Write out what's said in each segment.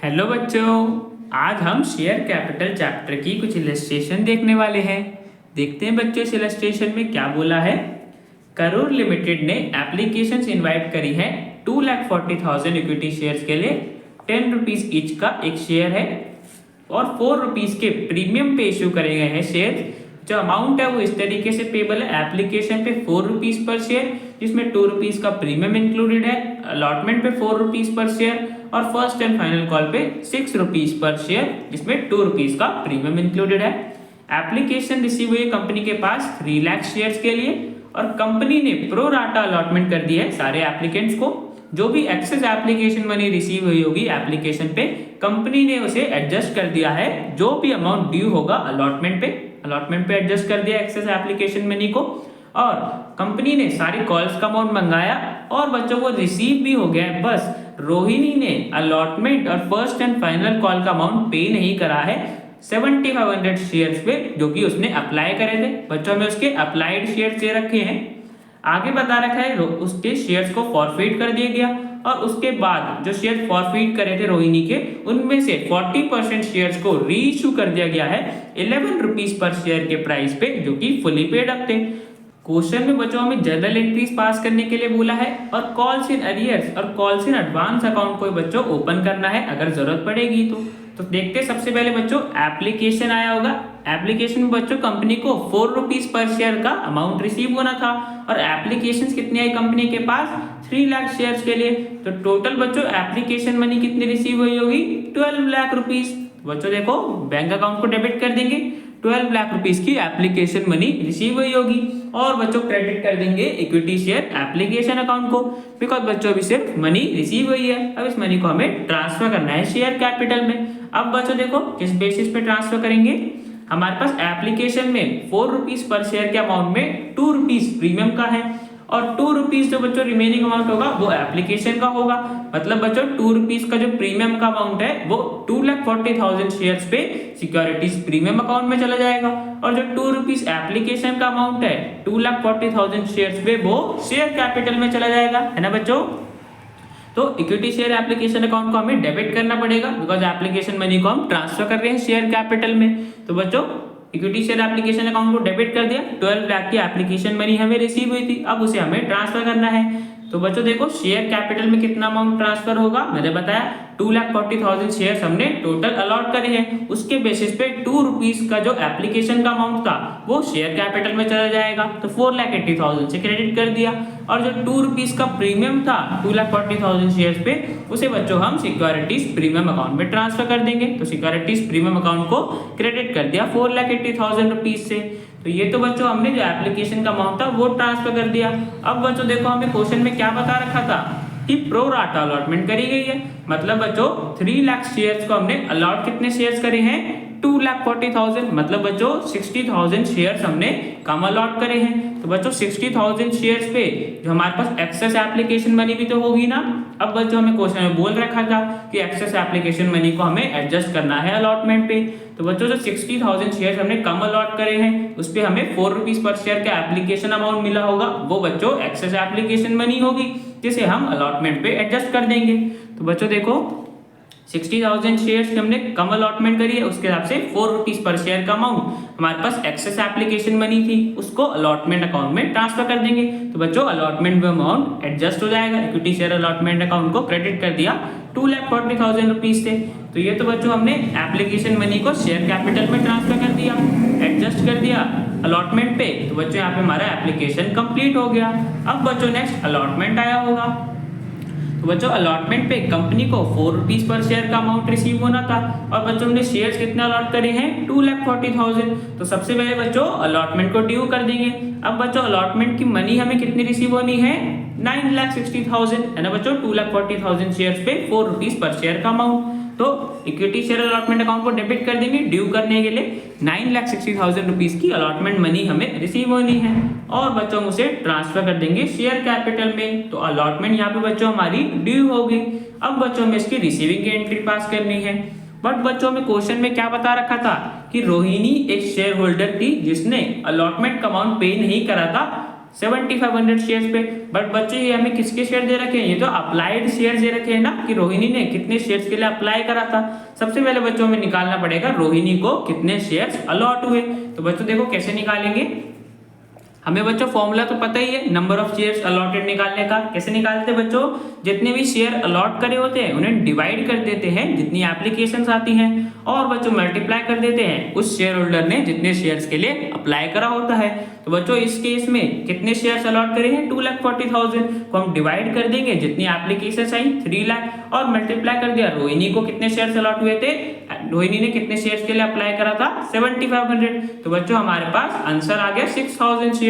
Hello बच्चों, आज हम शेयर कैपिटल चैप्टर की कुछ इलस्ट्रेशन देखने वाले हैं। देखते हैं बच्चों इस इलस्ट्रेशन में क्या बोला है। करूर लिमिटेड ने एप्लीकेशंस इनवाइट करी है 2,40,000 इक्विटी शेयर्स के लिए। 10 रुपीज ईच का एक शेयर है और 4 रुपीज के प्रीमियम पे इश्यू करे गए हैं शेयर। जो अमाउंट है वो इस तरीके से पेबल है एप्लीकेशन पे 4 रुपीज पर शेयर, जिसमें 2 रुपीज का प्रीमियम इंक्लूडेड है, अलॉटमेंट पे 4 रुपीज पर शेयर और फर्स्ट एंड फाइनल कॉल पे 6 रुपीज पर शेयर, जिसमें 2 रुपीज का प्रीमियम इंक्लूडेड है। एप्लीकेशन रिसीव हुई कंपनी के पास 3 लाख शेयर्स के लिए और कंपनी ने प्रो राटा अलॉटमेंट कर दी है सारे एप्लीकेंट्स को। जो भी एक्सेस एप्लीकेशन मनी रिसीव हुई होगी एप्लीकेशन पे, कंपनी ने उसे एडजस्ट कर दिया है। जो भी अमाउंट ड्यू होगा अलॉटमेंट पे एडजस्ट कर दिया एक्सेस एप्लीकेशन मनी को। और कंपनी ने सारी कॉल्स का अमाउंट मंगाया और बच्चों को रिसीव भी हो गया है। बस रोहिणी ने अलॉटमेंट और फर्स्ट एंड फाइनल कॉल का अमाउंट पे नहीं करा है 7500 शेयर्स पे, जो कि उसने अप्लाई करे थे। बच्चों में उसके अप्लाइड शेयर्स दे रखे हैं। आगे बता रखा है उसके शेयर्स को फॉरफिट कर दिया गया और उसके बाद जो शेयर फॉरफिट करे थे रोहिणी के, उनमें से 40% शेयर्स को रीइश्यू कर दिया गया है 11 रुपीज पर शेयर के प्राइस पे, जो कि फुली पेड अप थे। क्वेश्चन में बच्चों में जर्नल एंट्रीज पास करने के लिए बोला है और कॉल्स इन अरियर्स और कॉल्स इन एडवांस अकाउंट को बच्चों ओपन करना है अगर जरूरत पड़ेगी तो देखते हैं। सबसे पहले बच्चों एप्लीकेशन आया होगा। एप्लीकेशन में बच्चों कंपनी को 4 रुपीज पर शेयर का अमाउंट रिसीव होना था और एप्लीकेशन कितनी आई कंपनी के पास 3 लाख शेयर्स के लिए। तो टोटल बच्चों एप्लीकेशन मनी कितनी रिसीव हुई होगी 12 लाख रुपीज। बच्चों देखो बैंक अकाउंट को डेबिट कर देंगे, 12 लाख रुपीज की एप्लीकेशन मनी रिसीव हुई होगी और बच्चों क्रेडिट कर देंगे इक्विटी शेयर एप्लीकेशन अकाउंट को, बिकॉज बच्चों अभी सिर्फ मनी रिसीव हुई है। अब इस मनी को हमें ट्रांसफर करना है शेयर कैपिटल में। अब बच्चों देखो किस बेसिस पे ट्रांसफर करेंगे। हमारे पास एप्लीकेशन में 4 रुपीज पर शेयर के अमाउंट में 2 रुपीज प्रीमियम का है और 2 रुपीज जो बच्चों रिमेनिंग अमाउंट होगा वो एप्लीकेशन का होगा। मतलब बच्चों 2 रुपीज का जो प्रीमियम का अमाउंट है वो 2,40,000 शेयर्स पे सिक्योरिटीज प्रीमियम अकाउंट में चला जाएगा और जो 2 रुपीज एप्लीकेशन का अमाउंट है 2,40,000 शेयर्स पे वो शेयर कैपिटल में चला जाएगा, है ना बच्चों। तो इक्विटी शेयर एप्लीकेशन अकाउंट को हमें डेबिट करना पड़ेगा बिकॉज एप्लीकेशन मनी को हम ट्रांसफर कर रहे हैं शेयर कैपिटल में। तो बच्चों इक्विटी शेयर एप्लीकेशन अकाउंट को डेबिट कर दिया, 12 लाख की एप्लीकेशन मनी हमें रिसीव हुई थी, अब उसे हमें ट्रांसफर करना है। तो बच्चों देखो शेयर कैपिटल में कितना अमाउंट ट्रांसफर होगा, मैंने बताया 2,40,000 शेयर्स हमने टोटल अलॉट करे हैं। उसके बेसिस पे 2 रुपीज का जो एप्लीकेशन का अमाउंट था वो शेयर कैपिटल में चला जाएगा, तो 4,80,000 से क्रेडिट कर दिया और जो 2 रुपीज का प्रीमियम था 2,40,000 शेयर्स पे, उसे बच्चों हम सिक्योरिटीज प्रीमियम अकाउंट में ट्रांसफर कर देंगे। तो सिक्योरिटीज प्रीमियम अकाउंट को क्रेडिट कर दिया 4,80,000 रुपीज से। तो ये तो बच्चों हमने जो एप्लीकेशन का अमाउंट था वो ट्रांसफर कर दिया। अब बच्चों देखो हमें क्वेश्चन में क्या बता रखा था कि प्रो राटा अलॉटमेंट करी गई है। मतलब बच्चों 3 लाख शेयर्स को हमने अलॉट कितने शेयर्स करे हैं 2,40,000, मतलब बच्चों 60,000 शेयर्स हमने कम अलॉट करे हैं। तो बच्चों 60,000 शेयर्स पे जो हमारे पास एक्सेस एप्लीकेशन मनी भी तो होगी ना। अब बच्चों हमें क्वेश्चन में बोल रखा था कि एक्सेस एप्लीकेशन मनी को हमें एडजस्ट करना है अलॉटमेंट पे। तो बच्चों जो 60,000 शेयर्स हमने कम अलॉट करे हैं उस पे हमें 4 रुपीज पर शेयर का एप्लीकेशन अमाउंट मिला होगा, वो बच्चों एक्सेस एप्लीकेशन मनी होगी जिसे हम अलॉटमेंट पे एडजस्ट कर देंगे। तो बच्चों देखो 60,000 शेयर्स हमने कम अलॉटमेंट करी है, उसके हिसाब से 4 रुपीज पर शेयर का अमाउंट हमारे पास एक्सेस एप्लीकेशन मनी थी, उसको अलॉटमेंट अकाउंट में ट्रांसफर कर देंगे। तो बच्चों अलॉटमेंट अमाउंट एडजस्ट हो जाएगा। इक्विटी शेयर अलॉटमेंट अकाउंट को क्रेडिट कर दिया 2,40,000 रुपीज थे। तो ये तो बच्चों हमने एप्लीकेशन मनी को शेयर कैपिटल में ट्रांसफर कर दिया, एडजस्ट कर दिया अलॉटमेंट पे। तो बच्चों यहाँ पे हमारा एप्लीकेशन कंप्लीट हो गया। अब बच्चों नेक्स्ट अलॉटमेंट आया होगा। तो बच्चों अलॉटमेंट पे कंपनी को 4 रुपीज पर शेयर का अमाउंट रिसीव होना था और बच्चों ने शेयर्स कितने अलॉट करे हैं 2,40,000। तो सबसे पहले बच्चों अलॉटमेंट को ड्यू कर देंगे। अब बच्चों अलॉटमेंट की मनी हमें कितनी रिसीव होनी है 9,60,000, है ना बच्चों। 2,40,000 शेयर्स पे 4 रुपीज पर शेयर का अमाउंट, तो इक्विटी शेयर अलॉटमेंट अकाउंट को डेबिट कर देंगे ड्यू करने के लिए 9,60,000 रुपीज की अलॉटमेंट मनी हमें रिसीव होनी है और बच्चों उसे ट्रांसफर कर देंगे शेयर कैपिटल में। तो अलॉटमेंट यहाँ पे बच्चों हमारी ड्यू हो गई। अब बच्चों में इसकी रिसीविंग की एंट्री पास करनी है। बट बच्चों में क्वेश्चन में क्या बता रखा था कि रोहिणी एक शेयर होल्डर थी जिसने अलॉटमेंट का अमाउंट पे नहीं करा था 7500 शेयर्स पे। बट बच्चों ये हमें किसके शेयर दे रखे हैं, ये तो अप्लाइड शेयर दे रखे हैं ना, कि रोहिणी ने कितने शेयर्स के लिए अप्लाई करा था। सबसे पहले बच्चों हमें निकालना पड़ेगा रोहिणी को कितने शेयर्स अलॉट हुए। तो बच्चों देखो कैसे निकालेंगे, हमें बच्चों फॉर्मूला तो पता ही है नंबर ऑफ शेयर्स अलॉटेड निकालने का। कैसे निकालते हैं बच्चों, जितने भी शेयर अलॉट करे होते हैं उन्हें डिवाइड कर देते हैं जितनी एप्लीकेशंस आती हैं, और बच्चों मल्टीप्लाई कर देते हैं उस शेयर होल्डर ने जितने शेयर्स के लिए अप्लाई करा होता है। तो बच्चों इस केस में कितने शेयर्स अलॉट करे हैं, 2,40,000 को हम डिवाइड कर देंगे जितनी एप्लीकेशंस आई 3 लाख, और मल्टीप्लाई कर दिया रोहिणी को कितने शेयर्स अलॉट हुए थे, रोहिणी ने कितने शेयर्स के लिए अप्लाई करा था 7500। तो बच्चों हमारे पास आंसर आ गया 6000 शेयर्स।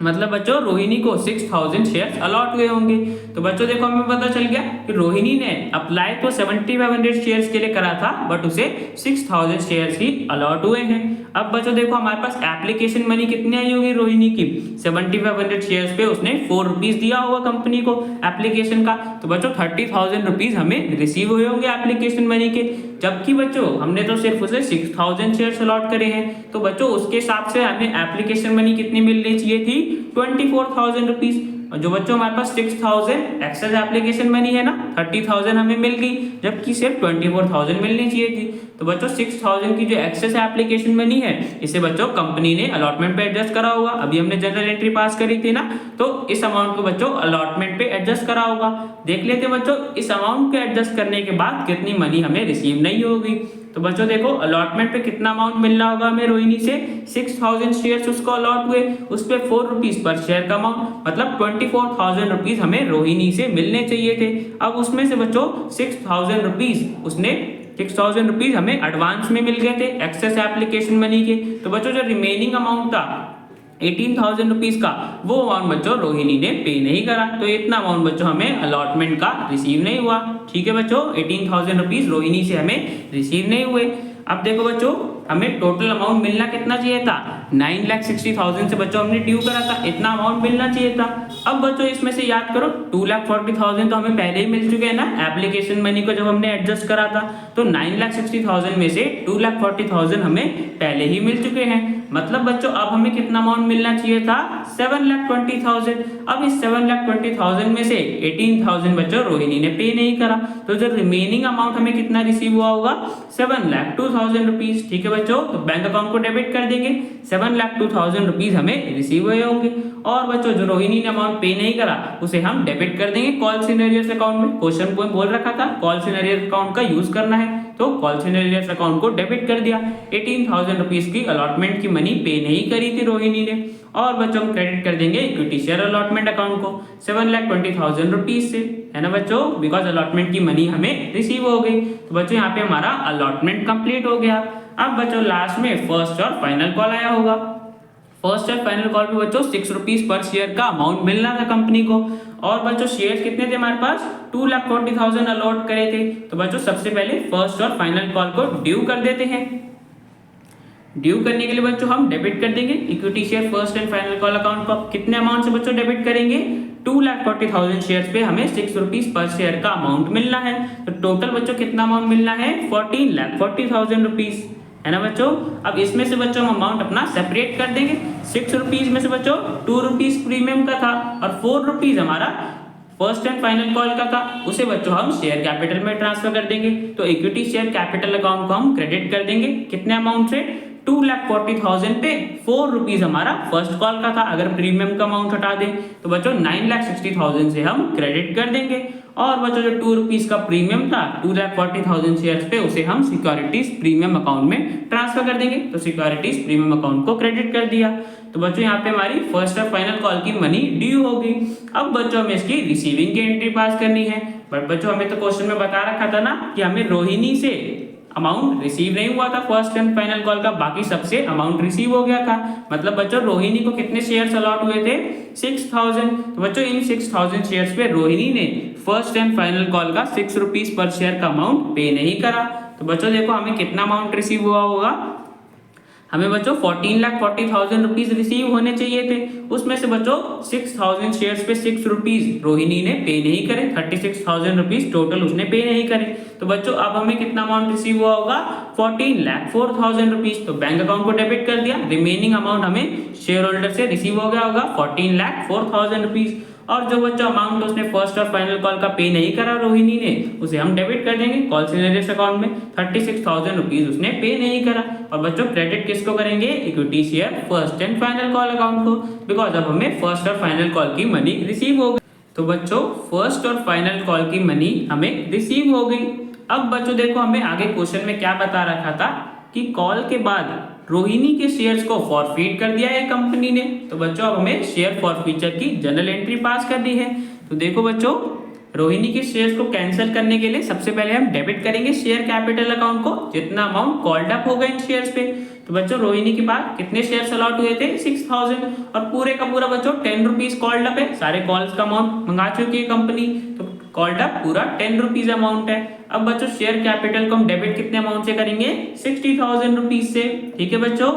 मतलब बच्चों रोहिणी को 6000 शेयर्स अलॉट हुए होंगे। तो बच्चों देखो हमें पता चल गया कि रोहिणी ने अप्लाई तो 7500 शेयर्स के लिए करा था, बट उसे 6000 शेयर्स ही अलॉट हुए हैं। अब बच्चों देखो हमारे पास एप्लीकेशन मनी कितनी आई होगी रोहिणी की, 7500 शेयर्स पे उसने 4 रुपीज दिया होगा कंपनी को एप्लीकेशन का। तो बच्चों 30,000 रुपीज हमें रिसीव हुए होंगे एप्लीकेशन मनी के। जबकि बच्चों हमने तो सिर्फ उसे 6000 शेयर्स अलॉट करे हैं, तो बच्चों उसके हिसाब से हमें एप्लीकेशन मनी कितनी मिलनी चाहिए थी, 24,000 रुपीज। और जो बच्चों हमारे पास 6000 एक्सेस एप्लीकेशन मनी है ना, 30,000 हमें मिल गई, जबकि सिर्फ 24,000 मिलनी चाहिए थी। तो बच्चों 6000 की जो एक्सेस एप्लीकेशन मनी है इसे बच्चों कंपनी ने अलॉटमेंट पे एडजस्ट करा होगा। अभी हमने जनरल एंट्री पास करी थी ना, तो इस अमाउंट को बच्चों अलॉटमेंट पे एडजस्ट करा होगा। देख लेते बच्चों इस अमाउंट को एडजस्ट करने के बाद कितनी मनी हमें रिसीव नहीं होगी। तो बच्चों देखो अलॉटमेंट पे कितना अमाउंट मिलना होगा हमें रोहिणी से, 6000 शेयर्स उसको अलॉट हुए, उस पे 4 रुपीज पर शेयर का अमाउंट, मतलब 24,000 रुपीज हमें रोहिणी से मिलने चाहिए थे। अब उसमें से बच्चों 6000 रुपीज उसने 6000 रुपीज हमें एडवांस में मिल गए थे एक्सेस एप्लीकेशन मनी के। तो बच्चों जो रिमेनिंग अमाउंट था 18,000 रुपीज का, वो अमाउंट बच्चों रोहिणी ने पे नहीं करा, तो इतना अमाउंट बच्चों हमें अलॉटमेंट का रिसीव नहीं हुआ। ठीक है बच्चों, 18,000 रुपीज रोहिणी से हमें रिसीव नहीं हुए। अब देखो बच्चों हमें टोटल अमाउंट मिलना कितना चाहिए था, 9,60,000 से बच्चों हमने ड्यू करा था, इतना अमाउंट मिलना चाहिए था। अब बच्चों इसमें से याद करो 2,40,000 तो हमें पहले ही मिल चुके हैं ना एप्लीकेशन मनी को जब हमने एडजस्ट करा था। तो 9,60,000 में से 2,40,000 हमें पहले ही मिल चुके हैं। मतलब बच्चों अब हमें कितना अमाउंट मिलना चाहिए था, 7,20,000। अब इस 7,20,000 में से 18,000 बच्चों रोहिणी ने पे नहीं करा, तो जो रिमेनिंग अमाउंट हमें कितना रिसीव हुआ होगा, 7,02,000 रुपीज। ठीक है बच्चों, तो बैंक अकाउंट को डेबिट कर देंगे, 7,02,000 रुपीज हमें रिसीव हुए होंगे। और बच्चों जो रोहिणी ने अमाउंट पे नहीं करा उसे हम डेबिट कर देंगे कॉल सिनेरियोस अकाउंट में। क्वेश्चन को बोल रखा था कॉल सिनेरियोस अकाउंट का यूज करना है, तो कॉल सिनेरियोस अकाउंट को डेबिट कर दिया। 18,000 रुपीज की अलॉटमेंट की मनी पे नहीं करी थी रोहिणी ने। और बच्चों हम क्रेडिट कर देंगे इक्विटी शेयर अलॉटमेंट अकाउंट को 7,20,000 रुपीज से, है ना बच्चों, बिकॉज अलॉटमेंट की मनी हमें रिसीव हो गई। तो बच्चों यहाँ पे हमारा अलॉटमेंट कंप्लीट हो गया। अब बच्चों लास्ट में फर्स्ट और फाइनल कॉल आया होगा। फर्स्ट और फाइनल कॉल पे बच्चों 6 रुपीज पर शेयर का अमाउंट मिलना था कंपनी को। और बच्चों शेयर कितने थे हमारे पास, 2,40,000 अलॉट करे थे। तो बच्चों सबसे पहले फर्स्ट और फाइनल कॉल को ड्यू कर देते हैं। ड्यू करने के लिए बच्चों हम डेबिट कर देंगे equity share first and final call account को। कितने अमाउंट से बच्चों डेबिट करेंगे, 2,40,000 शेयर्स पे हमें 6 रुपीज पर शेयर का अमाउंट मिलना है। तो टोटल बच्चों कितना अमाउंट मिलना है, 14,40,000 रुपीज, है ना बच्चों। अब इसमें से बच्चों हम अमाउंट अपना सेपरेट कर देंगे। 6 रुपीज में से बच्चों 2 रुपीज प्रीमियम का था और 4 रुपीज हमारा फर्स्ट एंड फाइनल कॉल का था, उसे बच्चों हम शेयर कैपिटल में ट्रांसफर कर देंगे। तो इक्विटी शेयर कैपिटल अकाउंट को हम क्रेडिट कर देंगे कितने अमाउंट से, 2,40,000 पे 4 रुपीज हमारा फर्स्ट कॉल का था। अगर प्रीमियम का अमाउंट हटा दें तो बच्चों 9,60,000 से हम क्रेडिट कर देंगे। और बच्चों जो 2 रुपीज का प्रीमियम था 2,40,000 शेयर्स पे, उसे हम सिक्योरिटीज प्रीमियम अकाउंट में ट्रांसफर कर देंगे। तो सिक्योरिटीज प्रीमियम अकाउंट को क्रेडिट कर दिया। तो बच्चों यहाँ पे हमारी फर्स्ट और फाइनल कॉल की मनी ड्यू होगी। अब बच्चों हमें इसकी रिसीविंग की एंट्री पास करनी है। बट बच्चों हमें तो क्वेश्चन में बता रखा था ना कि हमें रोहिणी से अमाउंट रिसीव नहीं हुआ था फर्स्ट एंड फाइनल कॉल का, बाकी सबसे अमाउंट रिसीव हो गया था। मतलब बच्चों रोहिणी को कितने शेयर्स अलॉट हुए थे, 6,000। तो बच्चों इन 6,000 शेयर्स पे रोहिणी ने फर्स्ट एंड फाइनल कॉल का 6 रुपीज पर शेयर का अमाउंट पे नहीं करा। तो बच्चों देखो हमें कितना अमाउंट रिसीव हुआ होगा, हमें बच्चों 14,40,000 रुपीज रिसीव होने चाहिए थे। उसमें से बच्चों 6,000 शेयर्स पे 6 रुपीज रोहिणी ने पे नहीं करे, 36,000 रुपीज टोटल उसने पे नहीं करे। तो बच्चों अब हमें कितना अमाउंट रिसीव हुआ होगा, 14,04,000 रुपीज। तो बैंक अकाउंट को डेबिट कर दिया, रिमेनिंग अमाउंट हमें शेयर होल्डर से रिसीव हो गया होगा 14,04,000 रुपीज। और जो बच्चा अमाउंट उसने फर्स्ट और फाइनल कॉल का पे नहीं करा रोहिणी ने, उसे हम डेबिट कर देंगे कॉल सिनरियस अकाउंट में। 36,000 रुपीज उसने पे नहीं करा। और बच्चों क्रेडिट किसको करेंगे, equity share first and final call account को, बिकॉज अब हमें फर्स्ट और फाइनल कॉल की मनी रिसीव हो गई। तो बच्चों फर्स्ट और फाइनल कॉल की मनी हमें रिसीव हो गई। अब बच्चों देखो हमें आगे क्वेश्चन में क्या बता रखा था कि कॉल के बाद रोहिणी के शेयर्स को फॉरफीट कर दिया है कंपनी ने। तो बच्चों अब हमें शेयर फॉरफीचर की जनरल एंट्री पास कर दी है। तो देखो बच्चों रोहिणी के शेयर्स को कैंसिल करने के लिए सबसे पहले हम डेबिट करेंगे शेयर कैपिटल अकाउंट को, जितना अमाउंट कॉल्ड अप होगा इन शेयर्स पे। तो बच्चों रोहिणी के पास कितने शेयर्स अलॉट हुए थे, 6,000, और पूरे का पूरा बच्चों 10 रुपीज कॉल्ड अप है, सारे कॉल्स का अमाउंट मंगा चुकी है कंपनी। तो कॉल्ड अप पूरा 10 रुपीज अमाउंट है। अब बच्चों शेयर कैपिटल को हम डेबिट कितने अमाउंट से करेंगे, 60,000 रुपीज से। ठीक है बच्चों।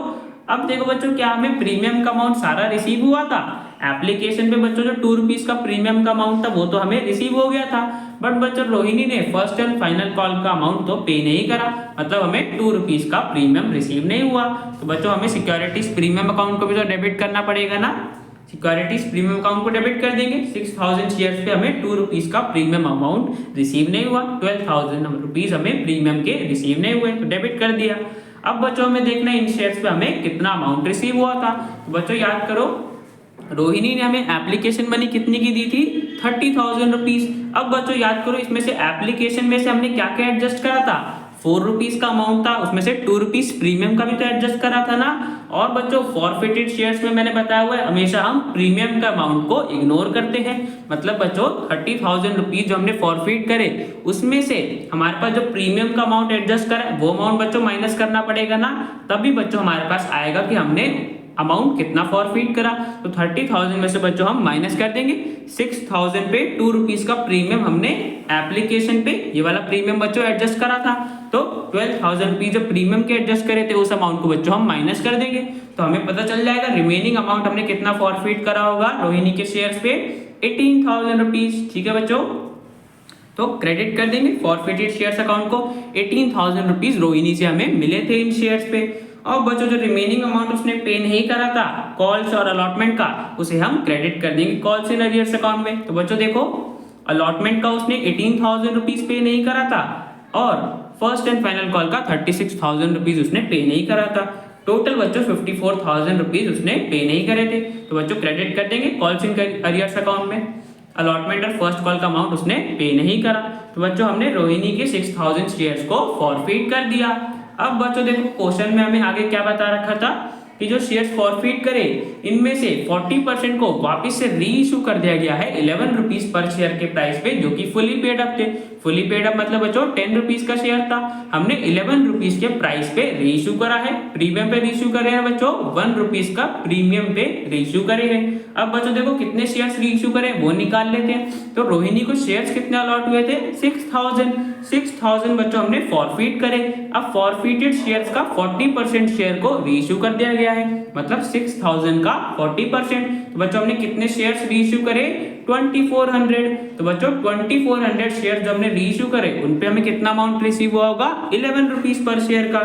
अब देखो बच्चों क्या हमें प्रीमियम का अमाउंट सारा रिसीव हुआ था एप्लीकेशन पे। बच्चों जो 2 रुपीज का प्रीमियम का अमाउंट था वो तो हमें रिसीव हो गया था, बट बच्चों रोहिणी ने फर्स्ट एंड फाइनल कॉल का अमाउंट तो पे नहीं करा, मतलब हमें 2 रुपीज का प्रीमियम रिसीव नहीं हुआ। तो बच्चों हमें सिक्योरिटीज प्रीमियम अकाउंट को भी तो डेबिट करना पड़ेगा ना। सिक्योरिटीज प्रीमियम अकाउंट को डेबिट कर देंगे। 6,000 शेयर्स पे हमें 2 रुपीज का प्रीमियम अमाउंट रिसीव नहीं हुआ, 12,000 रुपीज हमें प्रीमियम के रिसीव नहीं हुए, तो डेबिट कर दिया। अब बच्चों हमें देखना है इन शेयर्स पे हमें कितना अमाउंट रिसीव हुआ था। तो बच्चों याद करो रोहिणी ने हमें एप्लीकेशन मनी कितनी की दी थी, 30,000 रुपीज। अब बच्चों याद करो इसमें से एप्लीकेशन में से हमने क्या क्या एडजस्ट करा था, 4 रुपीज का अमाउंट था, उसमें से 2 रुपीज प्रीमियम का भी तो एडजस्ट करा था ना। और बच्चों फॉरफिटेड शेयर्स में मैंने बताया हुआ है हमेशा हम प्रीमियम का अमाउंट को इग्नोर करते हैं। मतलब बच्चों 30,000 रुपीज जो हमने फॉरफिट करे उसमें से हमारे पास जो प्रीमियम का अमाउंट एडजस्ट करा वो अमाउंट बच्चों माइनस करना पड़ेगा ना, तभी बच्चों हमारे पास आएगा कि हमने अमाउंट कितना फॉरफिट करा। तो 30,000 में से बच्चों हम माइनस कर देंगे 6,000 पे 2 रुपीज का प्रीमियम हमने एप्लीकेशन पे ये वाला प्रीमियम बच्चों एडजस्ट करा था। तो 12,000 रुपीज जो प्रीमियम के एडजस्ट करे थे उस अमाउंट को बच्चों हम माइनस कर देंगे। तो हमें पता चल जाएगा रिमेनिंग अमाउंट हमने कितना फॉरफिट करा होगा रोहिणी के शेयर्स पे, 18,000 रुपीज। ठीक है बच्चों। तो क्रेडिट कर देंगे फॉरफिटेड शेयर्स अकाउंट को, 18,000 रुपीज रोहिणी से हमें मिले थे इन शेयर्स पे। और बच्चों जो रिमेनिंग अमाउंट उसने पे नहीं करा था कॉल्स और अलॉटमेंट का, उसे हम क्रेडिट कर देंगे कॉल्स इन अरियर्स अकाउंट में। तो बच्चों देखो अलॉटमेंट का उसने 18,000 रुपीज पे नहीं करा था और फर्स्ट एंड फाइनल कॉल का 36,000 रुपीज उसने पे नहीं करा था। टोटल बच्चों 54,000 रुपीज उसने पे नहीं करे थे। तो बच्चों क्रेडिट कर देंगे कॉल्स इन अरियर्स अकाउंट में। अलॉटमेंट और फर्स्ट कॉल का अमाउंट उसने पे नहीं करा, तो बच्चों हमने रोहिणी के 6,000 शेयर्स को फॉरफिट कर दिया। अब बच्चों देखो क्वेश्चन में हमें आगे क्या बता रखा था कि जो शेयर्स फॉरफिट करे इनमें से 40% को वापस से री इशू कर दिया गया है 11 रुपीज पर शेयर के प्राइस पे, जो कि फुली पेड अप थे। फुली पेड अप मतलब बच्चों 10 रुपीज का शेयर था, हमने 11 रुपीज के प्राइस पे री इशू करा है। प्रीमियम पे री इशू करे हैं बच्चों 1 रुपीज का प्रीमियम पे री इशू करे हैं। अब बच्चों देखो कितने शेयर्स री इशू करे वो निकाल लेते हैं। तो रोहिणी को शेयर्स कितने अलॉट हुए थे, 6,000 बच्चों हमने फॉरफिट करे। अब फॉरफिटेड शेयर्स का 40% शेयर को री इशू कर दिया गया है, मतलब 6,000 का 40%। तो बच्चों हमने कितने शेयर्स री इशू करे, 2400। तो बच्चों 2400 शेयर जो हमने री इशू करे उन पे हमें कितना अमाउंट रिसीव हुआ होगा, 11 रुपीज पर शेयर का।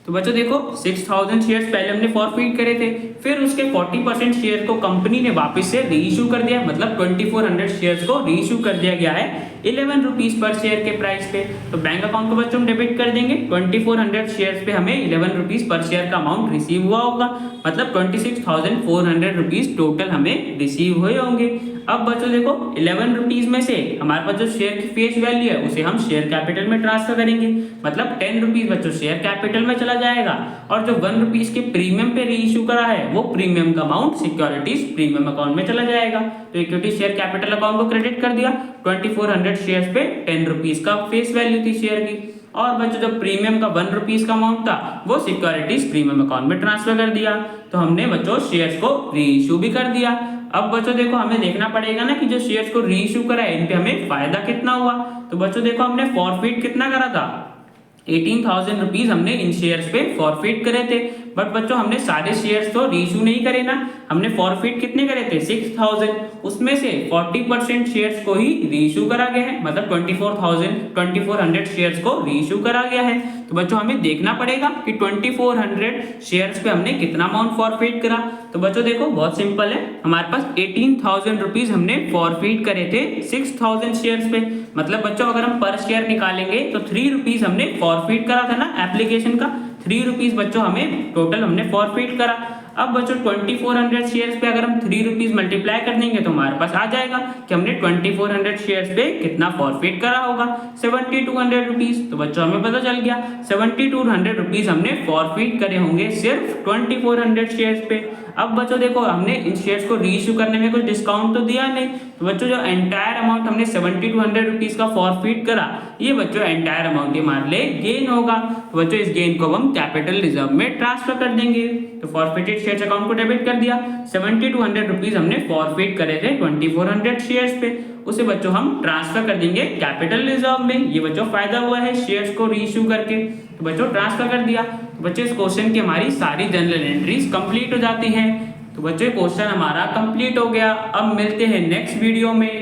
तो बच्चों देखो 6,000 शेयर्स पहले हमने फॉरफिट करे थे, फिर उसके 40% शेयर को कंपनी ने वापस से री इशू कर दिया, मतलब 2400 शेयर्स को री इशू कर दिया गया है 11 रुपीज पर शेयर के प्राइस पे। तो बैंक अकाउंट को बच्चों हम डेबिट कर देंगे 2400 शेयर्स पे हमें 11 रुपीज पर शेयर का अमाउंट रिसीव हुआ होगा, मतलब 26,400 रुपीज टोटल हमें रिसीव हुए होंगे। अब बच्चों देखो 11 रुपीज में से हमारे पास जो शेयर की फेस वैल्यू है उसे हम शेयर कैपिटल में ट्रांसफर करेंगे, मतलब 10 रुपीज बच्चों शेयर कैपिटल में चला जाएगा और जो 1 रुपीज के प्रीमियम पे री इशू करा है वो प्रीमियम का अमाउंट सिक्योरिटीज प्रीमियम अकाउंट में चला जाएगा। तो इक्विटी शेयर कैपिटल अकाउंट को क्रेडिट कर दिया, 2400 शेयर्स पे 10 रुपीज का फेस वैल्यू थी शेयर की, और बच्चों जो प्रीमियम का 1 रुपीज का अमाउंट था वो सिक्योरिटीज प्रीमियम अकाउंट में ट्रांसफर कर दिया। तो हमने बच्चों शेयर्स को री इशू भी कर दिया। अब बच्चों देखो हमें देखना पड़ेगा ना कि जो शेयर्स को री इशू करा है इन पे हमें फायदा कितना हुआ। तो बच्चों देखो हमने फॉरफिट कितना करा था, 18,000 रुपीज हमने इन शेयर्स पे फॉरफिट करे थे। बट बच्चों हमने सारे शेयर्स तो रीइश्यू नहीं करे ना, हमने फॉरफिट कितने करे थे 6,000, उसमें से 40% शेयर्स को ही रीइश्यू करा गया है, मतलब 2400 शेयर्स को रीइश्यू करा गया है। तो बच्चों हमें देखना पड़ेगा कि 2400 शेयर्स पे हमने कितना अमाउंट फॉरफिट करा। तो बच्चों देखो बहुत सिंपल है, हमारे पास 18,000 रुपीज हमने फॉरफिट करे थे 6,000 शेयर्स पे। मतलब बच्चों अगर हम पर शेयर निकालेंगे तो 3 रुपीज हमने फॉरफिट करा था ना एप्लीकेशन का, 3 रुपीज बच्चों हमें टोटल हमने फॉरफिट करा। अब बच्चों 2400 शेयर्स पे अगर हम 3 रुपीज मल्टीप्लाई कर देंगे तो हमारे पास आ जाएगा कि हमने 2400 शेयर्स पे कितना फॉरफिट करा होगा, 7200 रुपीज। तो बच्चों हमें पता चल गया 7200 रुपीज हमने फॉरफिट करे होंगे सिर्फ 2400 शेयर्स पे। अब बच्चों देखो हमने इन शेयर्स को रीइश्यू करने में कुछ डिस्काउंट तो दिया नहीं, तो बच्चों जो एंटायर अमाउंट हमने 7200 रुपीज का फॉरफिट करा, ये बच्चों एंटायर अमाउंट हमारे लिए गेन होगा। तो बच्चों इस गेन को हम कैपिटल रिजर्व में ट्रांसफर कर देंगे। तो फॉरफिटेड शेयर्स अकाउंट को डेबिट कर दिया, 7200 रुपीज हमने फॉरफिट करे थे 2400 शेयर्स पे, उसे बच्चों हम ट्रांसफर कर देंगे कैपिटल रिजर्व में। ये बच्चों फायदा हुआ है शेयर्स को रीइश्यू करके, तो बच्चों ट्रांसफर कर दिया। तो बच्चों इस क्वेश्चन की हमारी सारी जनरल एंट्रीज कंप्लीट हो जाती हैं। तो बच्चों क्वेश्चन हमारा कंप्लीट हो गया। अब मिलते हैं नेक्स्ट वीडियो में।